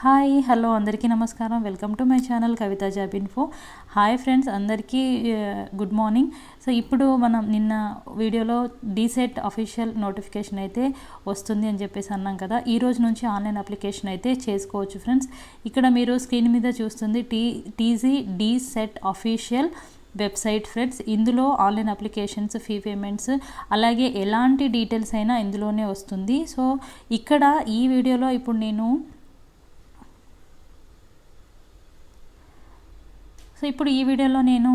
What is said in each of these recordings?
Hi hello అందరికీ నమస్కారం. Welcome to my channel Kavitha job info. Hi friends, అందరికీ good morning. So ఇప్పుడు మనం నిన్న వీడియోలో డీసెట్ అఫీషియల్ నోటిఫికేషన్ అయితే వస్తుంది అని చెప్పేసి అన్నాం కదా. ఈ రోజు నుంచి ఆన్లైన్ అప్లికేషన్ అయితే చేసుకోవచ్చు ఫ్రెండ్స్. ఇక్కడ మీరు స్క్రీన్ మీద చూస్తుంది TG DEECET official website friends. ఇందులో ఆన్లైన్ అప్లికేషన్స్, ఫీ పేమెంట్స్, అలాగే ఎలాంటి డీటెయిల్స్ అయినా ఇందులోనే వస్తుంది. సో ఇక్కడ ఈ వీడియోలో ఇప్పుడు నేను ఇప్పుడు ఈ వీడియోలో నేను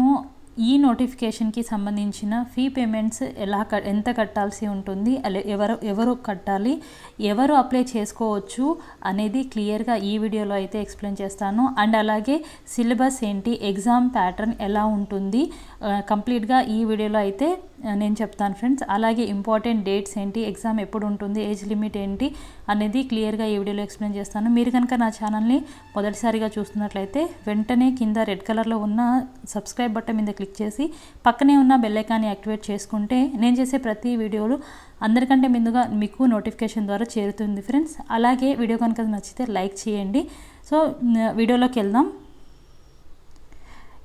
ఈ నోటిఫికేషన్కి సంబంధించిన ఫీ పేమెంట్స్ ఎంత కట్టాల్సి ఉంటుంది, ఎవరు కట్టాలి, ఎవరు అప్లై చేసుకోవచ్చు అనేది క్లియర్గా ఈ వీడియోలో అయితే ఎక్స్ప్లెయిన్ చేస్తాను. అండ్ అలాగే సిలబస్ ఏంటి, ఎగ్జామ్ ప్యాటర్న్ ఎలా ఉంటుంది కంప్లీట్గా ఈ వీడియోలో అయితే నేను చెప్తాను ఫ్రెండ్స్. అలాగే ఇంపార్టెంట్ డేట్స్ ఏంటి, ఎగ్జామ్ ఎప్పుడు ఉంటుంది, ఏజ్ లిమిట్ ఏంటి అనేది క్లియర్గా ఈ వీడియోలో ఎక్స్ప్లెయిన్ చేస్తాను. మీరు కనుక నా ఛానల్ని మొదటిసారిగా చూస్తున్నట్లయితే వెంటనే కింద రెడ్ కలర్లో ఉన్న సబ్స్క్రైబ్ బటన్ మీద క్లిక్ చేసి పక్కనే ఉన్న బెల్ ఐకాన్ని యాక్టివేట్ చేసుకుంటే నేను చేసే ప్రతి వీడియోలు అందరికంటే ముందుగా మీకు నోటిఫికేషన్ ద్వారా చేరుతుంది ఫ్రెండ్స్. అలాగే వీడియో కనుక నచ్చితే లైక్ చేయండి. సో వీడియోలోకి వెళ్దాం.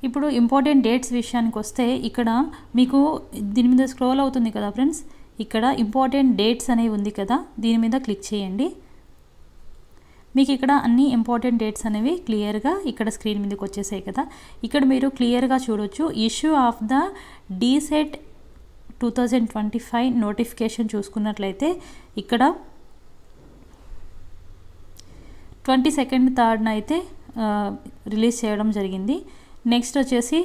ఇప్పుడు ఇంపార్టెంట్ డేట్స్ విషయానికి వస్తే ఇక్కడ మీకు దీని మీద స్క్రోల్ అవుతుంది కదా ఫ్రెండ్స్, ఇక్కడ ఇంపార్టెంట్ డేట్స్ అనేవి ఉంది కదా, దీని మీద క్లిక్ చేయండి. మీకు ఇక్కడ అన్ని ఇంపార్టెంట్ డేట్స్ అనేవి క్లియర్గా ఇక్కడ స్క్రీన్ మీదకి వచ్చేసాయి కదా. ఇక్కడ మీరు క్లియర్గా చూడొచ్చు. Issue of the DEECET 2025 notification చూసుకున్నట్లయితే ఇక్కడ 22nd 3rd అయితే రిలీజ్ చేయడం జరిగింది. నెక్స్ట్ వచ్చేసి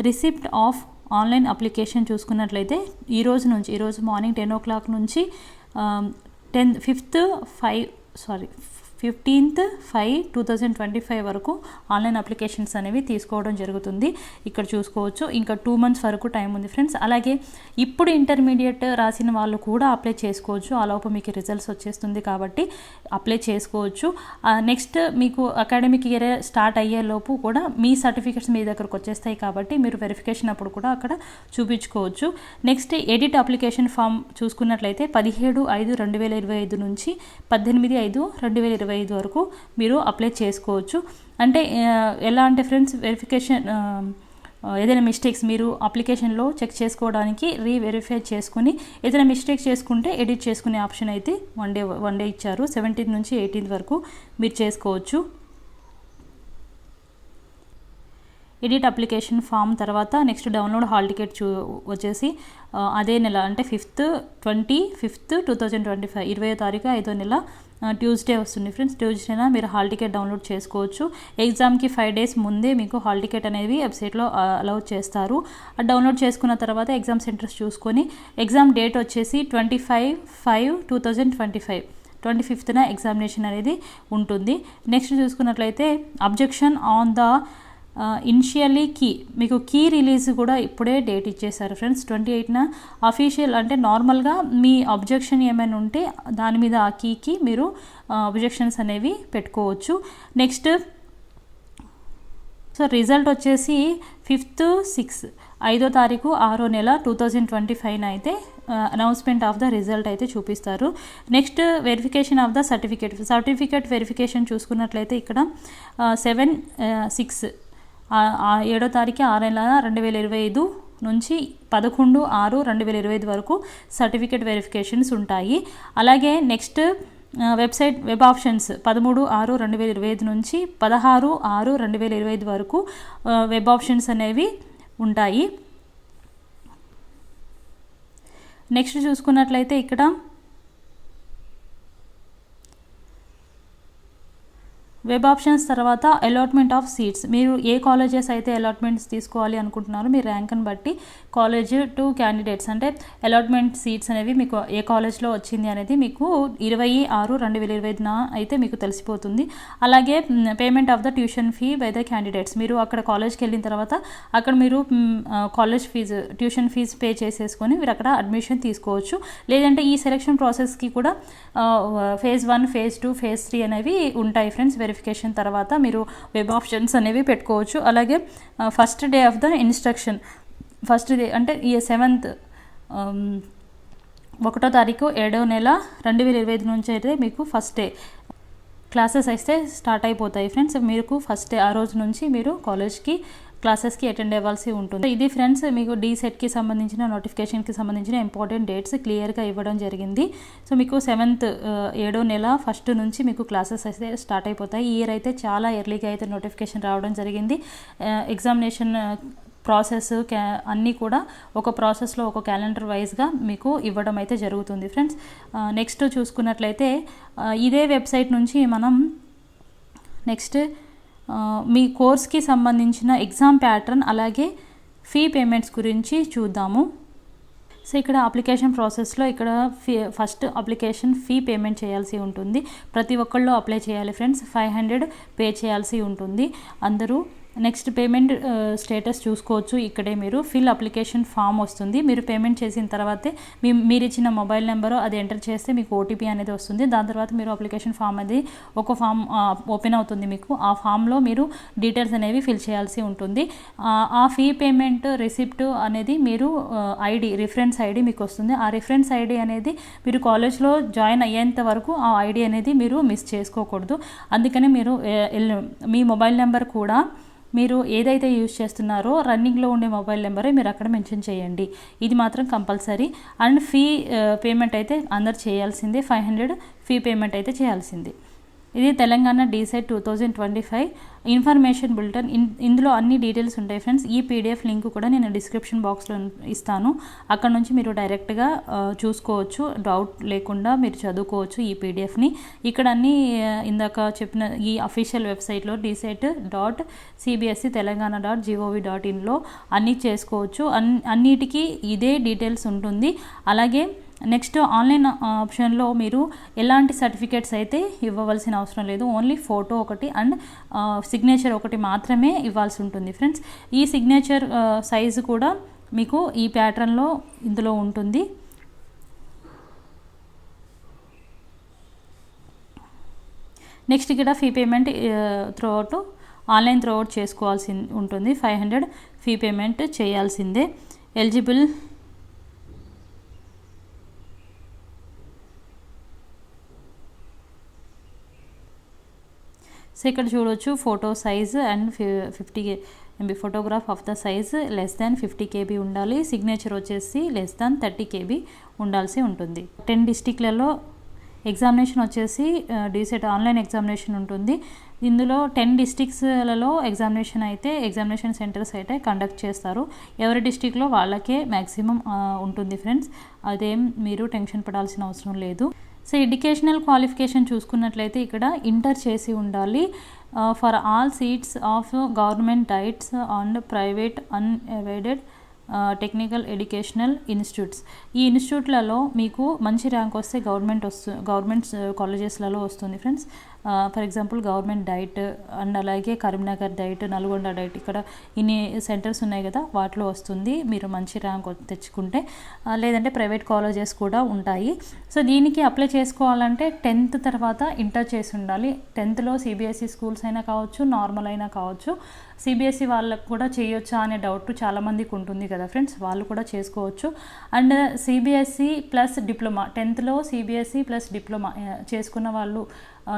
రిసిప్ట్ ఆఫ్ ఆన్లైన్ అప్లికేషన్ చూసుకున్నట్లయితే ఈరోజు మార్నింగ్ 10 o'clock నుంచి 15th 5 2025 వరకు ఆన్లైన్ అప్లికేషన్స్ అనేవి తీసుకోవడం జరుగుతుంది. ఇక్కడ చూసుకోవచ్చు. ఇంకా 2 months వరకు టైం ఉంది ఫ్రెండ్స్. అలాగే ఇప్పుడు ఇంటర్మీడియట్ రాసిన వాళ్ళు కూడా అప్లై చేసుకోవచ్చు. ఆ లోపు మీకు రిజల్ట్స్ వచ్చేస్తుంది కాబట్టి అప్లై చేసుకోవచ్చు. నెక్స్ట్ మీకు అకాడమిక్ ఇయర్ స్టార్ట్ అయ్యే లోపు కూడా మీ సర్టిఫికెట్స్ మీ దగ్గరకు వచ్చేస్తాయి కాబట్టి మీరు వెరిఫికేషన్ అప్పుడు కూడా అక్కడ చూపించుకోవచ్చు. నెక్స్ట్ ఎడిట్ అప్లికేషన్ ఫామ్ చూసుకున్నట్లయితే 17/5/2025 నుంచి 18/5/2025 వరకు మీరు అప్లై చేసుకోవచ్చు. అంటే ఎలా అంటే ఫ్రెండ్స్, వెరిఫికేషన్ ఏదైనా మిస్టేక్స్ మీరు అప్లికేషన్లో చెక్ చేసుకోవడానికి రీవెరిఫై చేసుకుని ఏదైనా మిస్టేక్ చేసుకుంటే ఎడిట్ చేసుకునే ఆప్షన్ అయితే వన్ డే ఇచ్చారు. 17th నుంచి 18th వరకు మీరు చేసుకోవచ్చు. ఎడిట్ అప్లికేషన్ ఫామ్ తర్వాత నెక్స్ట్ డౌన్లోడ్ హాల్ టికెట్ వచ్చేసి అదే నెల అంటే 5th 2025 20వ తారీఖు 5వ నెల ట్యూస్డే వస్తుంది ఫ్రెండ్స్. ట్యూస్డేనా మీరు హాల్ టికెట్ డౌన్లోడ్ చేసుకోవచ్చు. ఎగ్జామ్కి 5 days ముందే మీకు హాల్ టికెట్ అనేది వెబ్సైట్లో అలౌ చేస్తారు. డౌన్లోడ్ చేసుకున్న తర్వాత ఎగ్జామ్ సెంటర్స్ చూసుకొని ఎగ్జామ్ డేట్ వచ్చేసి 25/5/2025 25th ఎగ్జామినేషన్ అనేది ఉంటుంది. నెక్స్ట్ చూసుకున్నట్లయితే అబ్జెక్షన్ ఆన్ ద ఇనిషియల్లీ మీకు కీ రిలీజ్ కూడా ఇప్పుడే డేట్ ఇచ్చేసారు ఫ్రెండ్స్. 28న అఫీషియల్ అంటే నార్మల్గా మీ అబ్జెక్షన్ ఏమైనా ఉంటే దాని మీద ఆ కీకి మీరు అబ్జెక్షన్స్ అనేవి పెట్టుకోవచ్చు. నెక్స్ట్ సో రిజల్ట్ వచ్చేసి 5th 5వ తారీఖు 6వ నెల 2025 అయితే అనౌన్స్మెంట్ ఆఫ్ ద రిజల్ట్ అయితే చూపిస్తారు. Next verification of the certificate verification చూసుకున్నట్లయితే ఇక్కడ 7/6 7వ తారీఖు 6వ నెల 2025 నుంచి 11/6/2025 వరకు సర్టిఫికేట్ వెరిఫికేషన్స్ ఉంటాయి. అలాగే నెక్స్ట్ వెబ్ ఆప్షన్స్ 13/6/2025 నుంచి 16/6/2025 వరకు వెబ్ ఆప్షన్స్ అనేవి ఉంటాయి. నెక్స్ట్ చూసుకున్నట్లయితే ఇక్కడ వెబ్ ఆప్షన్స్ తర్వాత అలాట్మెంట్ ఆఫ్ సీట్స్, మీరు ఏ కాలేజెస్ అయితే అలాట్మెంట్స్ తీసుకోవాలి అనుకుంటున్నారో మీ ర్యాంక్ని బట్టి కాలేజ్ టు క్యాండిడేట్స్ అంటే అలాట్మెంట్ సీట్స్ అనేవి మీకు ఏ కాలేజ్లో వచ్చింది అనేది మీకు 20/6/2025 అయితే మీకు తెలిసిపోతుంది. అలాగే payment of the tuition fee by the candidates, మీరు అక్కడ కాలేజ్కి వెళ్ళిన తర్వాత అక్కడ మీరు college fees tuition fees pay చేసేసుకొని మీరు అక్కడ అడ్మిషన్ తీసుకోవచ్చు. లేదంటే ఈ సెలెక్షన్ ప్రాసెస్కి కూడా phase 1, phase 2, phase 3 అనేవి ఉంటాయి ఫ్రెండ్స్. వెరిఫికేషన్ తర్వాత మీరు వెబ్ ఆప్షన్స్ అనేవి పెట్టుకోవచ్చు. అలాగే first day of the instruction, first day అంటే ఈ 7th 1వ తారీఖు 7వ నెల 2025 నుంచి అయితే మీకు ఫస్ట్ డే క్లాసెస్ అయితే స్టార్ట్ అయిపోతాయి ఫ్రెండ్స్. మీకు ఫస్ట్ ఆ రోజు నుంచి మీరు కాలేజ్కి క్లాసెస్కి అటెండ్ అవ్వాల్సి ఉంటుంది. ఇది ఫ్రెండ్స్ మీకు డీసెట్కి సంబంధించిన నోటిఫికేషన్కి సంబంధించిన ఇంపార్టెంట్ డేట్స్ క్లియర్గా ఇవ్వడం జరిగింది. సో మీకు 7th 7వ నెల ఫస్ట్ నుంచి మీకు క్లాసెస్ అయితే స్టార్ట్ అయిపోతాయి. ఈ ఇయర్ అయితే చాలా ఎర్లీగా అయితే నోటిఫికేషన్ రావడం జరిగింది. ఎగ్జామినేషన్ ప్రాసెస్ అన్నీ కూడా ఒక ప్రాసెస్లో ఒక క్యాలెండర్ వైజ్గా మీకు ఇవ్వడం అయితే జరుగుతుంది ఫ్రెండ్స్. నెక్స్ట్ చూసుకున్నట్లయితే ఇదే వెబ్సైట్ నుంచి మనం నెక్స్ట్ మీ కోర్స్కి సంబంధించిన ఎగ్జామ్ ప్యాటర్న్ అలాగే ఫీ పేమెంట్స్ గురించి చూద్దాము. సో ఇక్కడ అప్లికేషన్ ప్రాసెస్లో ఇక్కడ ఫస్ట్ అప్లికేషన్ ఫీ పేమెంట్ చేయాల్సి ఉంటుంది. ప్రతి ఒక్కళ్ళు అప్లై చేయాలి ఫ్రెండ్స్. 500 పే చేయాల్సి ఉంటుంది అందరూ. నెక్స్ట్ పేమెంట్ స్టేటస్ చూసుకోవచ్చు. ఇక్కడే మీరు ఫిల్ అప్లికేషన్ ఫామ్ వస్తుంది. మీరు పేమెంట్ చేసిన తర్వాతే మీరు ఇచ్చిన మొబైల్ నెంబరు అది ఎంటర్ చేస్తే మీకు ఓటీపీ అనేది వస్తుంది. దాని తర్వాత మీరు అప్లికేషన్ ఫామ్ అది ఒక ఫామ్ ఓపెన్ అవుతుంది మీకు. ఆ ఫామ్లో మీరు డీటెయిల్స్ అనేవి ఫిల్ చేయాల్సి ఉంటుంది. ఆ ఫీ పేమెంట్ రిసిప్ట్ అనేది మీరు రిఫరెన్స్ ఐడి మీకు వస్తుంది. ఆ రిఫరెన్స్ ఐడి అనేది మీరు కాలేజ్లో జాయిన్ అయ్యేంత వరకు ఆ ఐడి అనేది మీరు మిస్ చేసుకోకూడదు. అందుకని మీరు మీ మొబైల్ నెంబర్ కూడా మీరు ఏదైతే యూజ్ చేస్తున్నారో రన్నింగ్లో ఉండే మొబైల్ నెంబరే మీరు అక్కడ మెన్షన్ చేయండి. ఇది మాత్రం కంపల్సరీ. అండ్ ఫీ పేమెంట్ అయితే అందరు చేయాల్సిందే. 500 ఫీ పేమెంట్ అయితే చేయాల్సింది. ఇది తెలంగాణ డీసెట్ 2025 ఇన్ఫర్మేషన్ బులెటిన్. ఇందులో అన్ని డీటెయిల్స్ ఉంటాయి ఫ్రెండ్స్. ఈ పీడిఎఫ్ లింక్ కూడా నేను డిస్క్రిప్షన్ బాక్స్లో ఇస్తాను. అక్కడ నుంచి మీరు డైరెక్ట్గా చూసుకోవచ్చు. డౌట్ లేకుండా మీరు చదువుకోవచ్చు ఈ పీడిఎఫ్ని. ఇక్కడ అన్ని ఇందాక చెప్పిన ఈ అఫీషియల్ వెబ్సైట్లో dset.cbsetelangana.gov.inలో అన్నీ చేసుకోవచ్చు. అన్నిటికీ ఇదే డీటెయిల్స్ ఉంటుంది. అలాగే నెక్స్ట్ ఆన్లైన్ ఆప్షన్లో మీరు ఎలాంటి సర్టిఫికేట్స్ అయితే ఇవ్వవలసిన అవసరం లేదు. ఓన్లీ ఫోటో ఒకటి అండ్ సిగ్నేచర్ ఒకటి మాత్రమే ఇవ్వాల్సి ఉంటుంది ఫ్రెండ్స్. ఈ సిగ్నేచర్ సైజు కూడా మీకు ఈ ప్యాటర్న్లో ఇందులో ఉంటుంది. నెక్స్ట్ ఇక్కడ fee payment online through out చేసుకోవాల్సి ఉంటుంది. 500 ఫీ పేమెంట్ చేయాల్సిందే. ఎలిజిబుల్ సో ఇక్కడ చూడవచ్చు photo size and 50 MB photograph of the size <50 KB ఉండాలి. సిగ్నేచర్ వచ్చేసి <30 KB ఉండాల్సి ఉంటుంది. 10 డిస్టిక్లలో ఎగ్జామినేషన్ వచ్చేసి డీసెట్ ఆన్లైన్ ఎగ్జామినేషన్ ఉంటుంది. ఇందులో 10 డిస్టిక్స్లలో ఎగ్జామినేషన్ సెంటర్స్ అయితే కండక్ట్ చేస్తారు. ఎవరి డిస్టిక్లో వాళ్ళకే మ్యాక్సిమం ఉంటుంది ఫ్రెండ్స్. అదేం మీరు టెన్షన్ పడాల్సిన అవసరం లేదు. సో ఎడ్యుకేషనల్ క్వాలిఫికేషన్ చూసుకున్నట్లయితే ఇక్కడ ఇంటర్ చేసి ఉండాలి. For all seats of government DIETs and private unaided technical educational institutes. ఈ ఇన్స్టిట్యూట్లలో మీకు మంచి ర్యాంక్ వస్తే గవర్నమెంట్ కాలేజెస్లలో వస్తుంది friends. For example government DIET and అలాగే కరీంనగర్ డైట్, నల్గొండ డైట్, ఇక్కడ ఇన్ని సెంటర్స్ ఉన్నాయి కదా, వాటిలో వస్తుంది మీరు మంచి ర్యాంక్ తెచ్చుకుంటే. లేదంటే ప్రైవేట్ కాలేజెస్ కూడా ఉంటాయి. సో దీనికి అప్లై చేసుకోవాలంటే 10th తర్వాత ఇంటర్ చేసి ఉండాలి. 10thలో సిబిఎస్ఈ స్కూల్స్ అయినా కావచ్చు, నార్మల్ అయినా కావచ్చు. సిబిఎస్ఈ వాళ్ళకు కూడా చేయొచ్చా అనే డౌట్ చాలామందికి ఉంటుంది కదా ఫ్రెండ్స్, వాళ్ళు కూడా చేసుకోవచ్చు. అండ్ సిబిఎస్ఈ ప్లస్ డిప్లొమా, 10thలో సిబిఎస్ఈ ప్లస్ డిప్లొమా చేసుకున్న వాళ్ళు,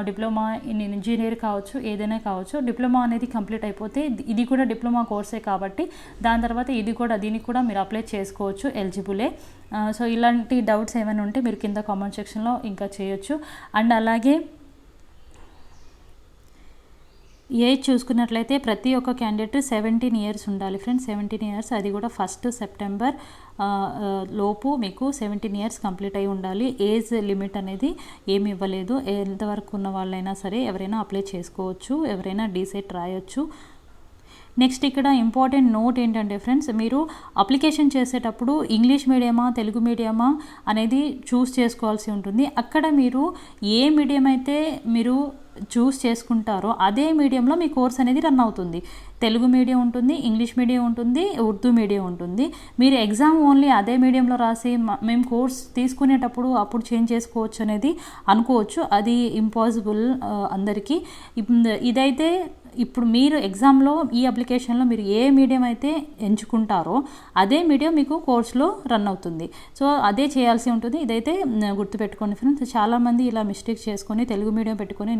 డిప్లొమా ఇన్ ఇంజనీర్ కావచ్చు, ఏదైనా కావచ్చు, డిప్లొమా అనేది కంప్లీట్ అయిపోతే ఇది కూడా డిప్లొమా కోర్సే కాబట్టి దాని తర్వాత దీనికి కూడా మీరు అప్లై చేసుకోవచ్చు, ఎలిజిబులే. సో ఇలాంటి డౌట్స్ ఏమైనా ఉంటే మీరు కింద కామెంట్ సెక్షన్లో ఇంకా చేయొచ్చు. అండ్ అలాగే ఏజ్ చూసుకున్నట్లయితే ప్రతి ఒక్క క్యాండిడేట్ 17 years ఉండాలి ఫ్రెండ్స్. 17 years, అది కూడా 1st September లోపు మీకు 17 years కంప్లీట్ అయి ఉండాలి. ఏజ్ లిమిట్ అనేది ఏమి ఇవ్వలేదు. ఎంతవరకు ఉన్న వాళ్ళైనా సరే ఎవరైనా అప్లై చేసుకోవచ్చు, ఎవరైనా డీసెట్ రాయొచ్చు. నెక్స్ట్ ఇక్కడ ఇంపార్టెంట్ నోట్ ఏంటంటే ఫ్రెండ్స్, మీరు అప్లికేషన్ చేసేటప్పుడు ఇంగ్లీష్ మీడియమా తెలుగు మీడియమా అనేది చూస్ చేసుకోవాల్సి ఉంటుంది. అక్కడ మీరు ఏ మీడియం అయితే మీరు చూస్ చేసుకుంటారో అదే మీడియంలో మీ కోర్స్ అనేది రన్ అవుతుంది. తెలుగు మీడియం ఉంటుంది, ఇంగ్లీష్ మీడియం ఉంటుంది, ఉర్దూ మీడియం ఉంటుంది. మీరు ఎగ్జామ్ ఓన్లీ అదే మీడియంలో రాసి మేము కోర్స్ తీసుకునేటప్పుడు అప్పుడు చేంజ్ చేసుకోవచ్చు అనేది అనుకోవచ్చు. అది ఇంపాసిబుల్ అందరికీ. ఇదైతే ఇప్పుడు మీరు ఎగ్జామ్లో ఈ అప్లికేషన్లో మీరు ఏ మీడియం అయితే ఎంచుకుంటారో అదే మీడియం మీకు కోర్సులో రన్ అవుతుంది. సో అదే చేయాల్సి ఉంటుంది. ఇదైతే గుర్తుపెట్టుకోండి ఫ్రెండ్స్. చాలామంది ఇలా మిస్టేక్ చేసుకొని తెలుగు మీడియం పెట్టుకొని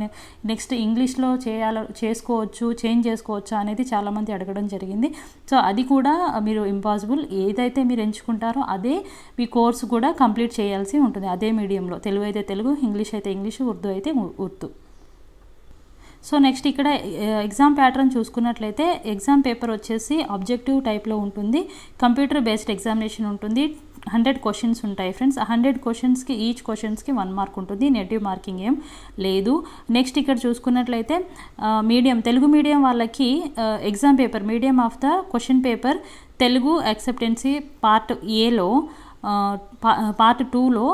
నెక్స్ట్ ఇంగ్లీష్లో చేసుకోవచ్చు, చేంజ్ చేసుకోవచ్చా అనేది చాలామంది అడగడం జరిగింది. సో అది కూడా మీరు ఇంపాసిబుల్. ఏదైతే మీరు ఎంచుకుంటారో అదే మీ కోర్సు కూడా కంప్లీట్ చేయాల్సి ఉంటుంది అదే మీడియంలో. తెలుగు అయితే తెలుగు, ఇంగ్లీష్ అయితే ఇంగ్లీష్, ఉర్దూ అయితే ఉర్దూ. సో నెక్స్ట్ ఇక్కడ ఎగ్జామ్ ప్యాటర్న్ చూసుకున్నట్లయితే ఎగ్జామ్ పేపర్ వచ్చేసి ఆబ్జెక్టివ్ టైప్లో ఉంటుంది. కంప్యూటర్ బేస్డ్ ఎగ్జామినేషన్ ఉంటుంది. 100 క్వశ్చన్స్ ఉంటాయి ఫ్రెండ్స్. 100 క్వశ్చన్స్కి ఈచ్ క్వశ్చన్స్కి 1 మార్క్ ఉంటుంది. నెగిటివ్ మార్కింగ్ ఏం లేదు. నెక్స్ట్ ఇక్కడ చూసుకున్నట్లయితే తెలుగు మీడియం వాళ్ళకి exam paper medium of the question paper Telugu acceptancy part ఏలో, పార్ట్ 2లో,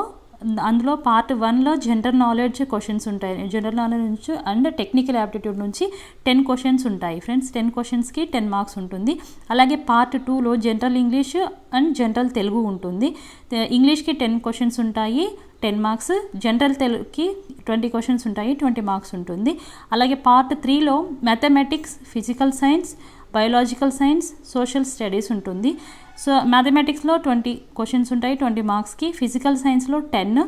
అందులో పార్ట్ 1లో జనరల్ నాలెడ్జ్ క్వశ్చన్స్ ఉంటాయి. జనరల్ నాలెడ్జ్ నుంచి అండ్ టెక్నికల్ యాప్టిట్యూడ్ నుంచి 10 క్వశ్చన్స్ ఉంటాయి ఫ్రెండ్స్. 10 క్వశ్చన్స్కి 10 మార్క్స్ ఉంటుంది. అలాగే పార్ట్ 2లో general English and general Telugu ఉంటుంది. ఇంగ్లీష్కి 10 క్వశ్చన్స్ ఉంటాయి, 10 మార్క్స్. జనరల్ తెలుగుకి 20 క్వశ్చన్స్ ఉంటాయి, 20 మార్క్స్ ఉంటుంది. అలాగే పార్ట్ 3లో mathematics, physical science, biological science, social studies ఉంటుంది. సో మ్యాథమెటిక్స్లో 20 క్వశ్చన్స్ ఉంటాయి, 20 మార్క్స్కి. ఫిజికల్ సైన్స్లో 10,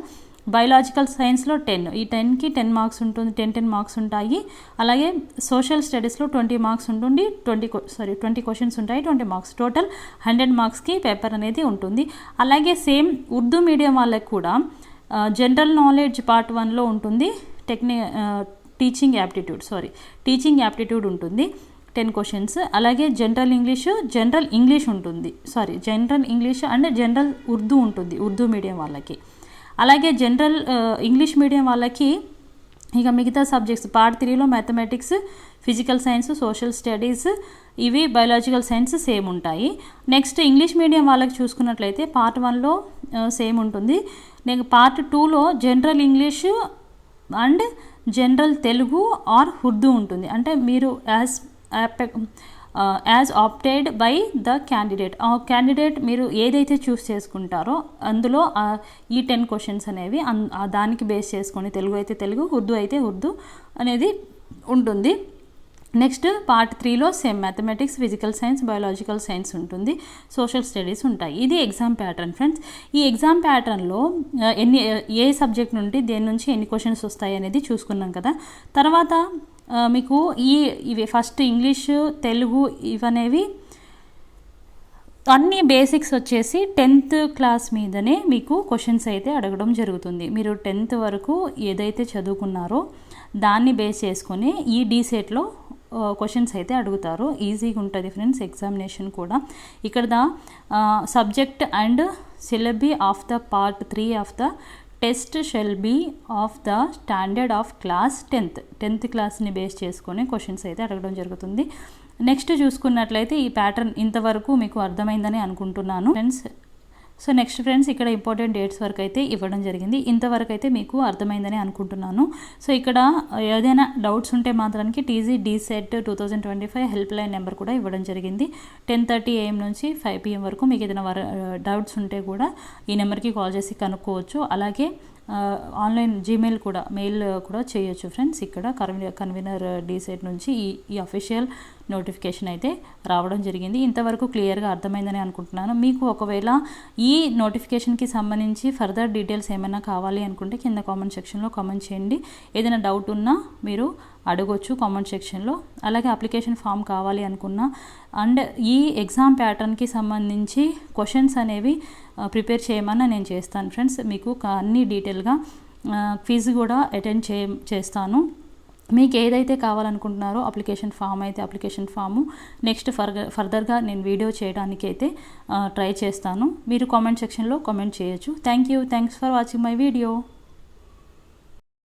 బయోలాజికల్ సైన్స్లో 10. ఈ 10కి 10 మార్క్స్ ఉంటుంది, 10 మార్క్స్ ఉంటాయి. అలాగే సోషల్ స్టడీస్లో 20 మార్క్స్ ఉంటుంది, 20 క్వశ్చన్స్ ఉంటాయి, 20 మార్క్స్. టోటల్ 100 మార్క్స్కి పేపర్ అనేది ఉంటుంది. అలాగే సేమ్ ఉర్దూ మీడియం వాళ్ళకి కూడా జనరల్ నాలెడ్జ్ పార్ట్ 1లో ఉంటుంది. టీచింగ్ యాప్టిట్యూడ్ ఉంటుంది, 10 క్వశ్చన్స్. అలాగే జనరల్ ఇంగ్లీష్ ఉంటుంది. General English and general Urdu ఉంటుంది ఉర్దూ మీడియం వాళ్ళకి. అలాగే జనరల్ ఇంగ్లీష్ మీడియం వాళ్ళకి ఇక మిగతా సబ్జెక్ట్స్ పార్ట్ 3లో mathematics, physical science, social studies, ఇవి బయాలజికల్ సైన్స్ సేమ్ ఉంటాయి. నెక్స్ట్ ఇంగ్లీష్ మీడియం వాళ్ళకి చూసుకున్నట్లయితే పార్ట్ 1లో సేమ్ ఉంటుంది. పార్ట్ 2లో general English and general Telugu or Urdu ఉంటుంది. అంటే మీరు as opted by the candidate మీరు ఏదైతే చూస్ చేసుకుంటారో అందులో ఈ 10 క్వశ్చన్స్ అనేవి దానికి బేస్ చేసుకొని తెలుగు అయితే తెలుగు, ఉర్దూ అయితే ఉర్దూ అనేది ఉంటుంది. నెక్స్ట్ పార్ట్ 3లో same mathematics, physical science, biological science ఉంటుంది, సోషల్ స్టడీస్ ఉంటాయి. ఇది ఎగ్జామ్ ప్యాటర్న్ ఫ్రెండ్స్. ఈ ఎగ్జామ్ ప్యాటర్న్లో ఏ సబ్జెక్ట్ నుండి దేని నుంచి ఎన్ని క్వశ్చన్స్ వస్తాయి అనేది చూసుకున్నాం కదా. తర్వాత మీకు ఇవి ఫస్ట్ ఇంగ్లీషు, తెలుగు ఇవనేవి అన్ని బేసిక్స్ వచ్చేసి 10th క్లాస్ మీదనే మీకు క్వశ్చన్స్ అయితే అడగడం జరుగుతుంది. మీరు 10th వరకు ఏదైతే చదువుకున్నారో దాన్ని బేస్ చేసుకొని ఈ డీసెట్లో క్వశ్చన్స్ అయితే అడుగుతారు. ఈజీగా ఉంటుంది ఫ్రెండ్స్ ఎగ్జామినేషన్ కూడా. ఇక్కడ subject and syllabi of the part 3 of the test shall be of the standard of class 10th క్లాస్ని బేస్ చేసుకొని క్వశ్చన్స్ అయితే అడగడం జరుగుతుంది. నెక్స్ట్ చూసుకున్నట్లయితే ఈ ప్యాటర్న్ ఇంతవరకు మీకు అర్థమైందని అనుకుంటున్నాను ఫ్రెండ్స్. సో నెక్స్ట్ ఫ్రెండ్స్ ఇక్కడ ఇంపార్టెంట్ డేట్స్ వరకు అయితే ఇవ్వడం జరిగింది. ఇంతవరకు అయితే మీకు అర్థమైందని అనుకుంటున్నాను. సో ఇక్కడ ఏదైనా డౌట్స్ ఉంటే మాత్రానికి TG DEECET 2025 help line number కూడా ఇవ్వడం జరిగింది. 10:30 AM నుంచి 5 PM వరకు మీకు ఏదైనా డౌట్స్ ఉంటే కూడా ఈ నెంబర్కి కాల్ చేసి కనుక్కోవచ్చు. అలాగే ఆన్లైన్ జీమెయిల్ కూడా మెయిల్ కూడా చేయొచ్చు ఫ్రెండ్స్. ఇక్కడ కన్వీనర్ డీసెట్ నుంచి ఈ అఫీషియల్ నోటిఫికేషన్ అయితే రావడం జరిగింది. ఇంతవరకు క్లియర్గా అర్థమైందని అనుకుంటున్నాను. మీకు ఒకవేళ ఈ నోటిఫికేషన్కి సంబంధించి ఫర్దర్ డీటెయిల్స్ ఏమైనా కావాలి అనుకుంటే కింద కామెంట్ సెక్షన్లో కామెంట్ చేయండి. ఏదైనా డౌట్ ఉన్నా మీరు అడగొచ్చు కామెంట్ సెక్షన్లో. అలాగే అప్లికేషన్ ఫామ్ కావాలి అనుకున్నా అండ్ ఈ ఎగ్జామ్ ప్యాటర్న్కి సంబంధించి క్వశ్చన్స్ అనేవి ప్రిపేర్ చేయమని నేను చేస్తాను ఫ్రెండ్స్. మీకు అన్ని డీటెయిల్గా క్విజ్ కూడా అటెండ్ చేస్తాను. మీకు ఏదైతే కావాలనుకుంటున్నారో అప్లికేషన్ ఫామ్ అయితే అప్లికేషన్ ఫాము నెక్స్ట్ ఫర్దర్గా నేను వీడియో చేయడానికి అయితే ట్రై చేస్తాను. మీరు కామెంట్ సెక్షన్లో కామెంట్ చేయొచ్చు. Thanks for watching my video.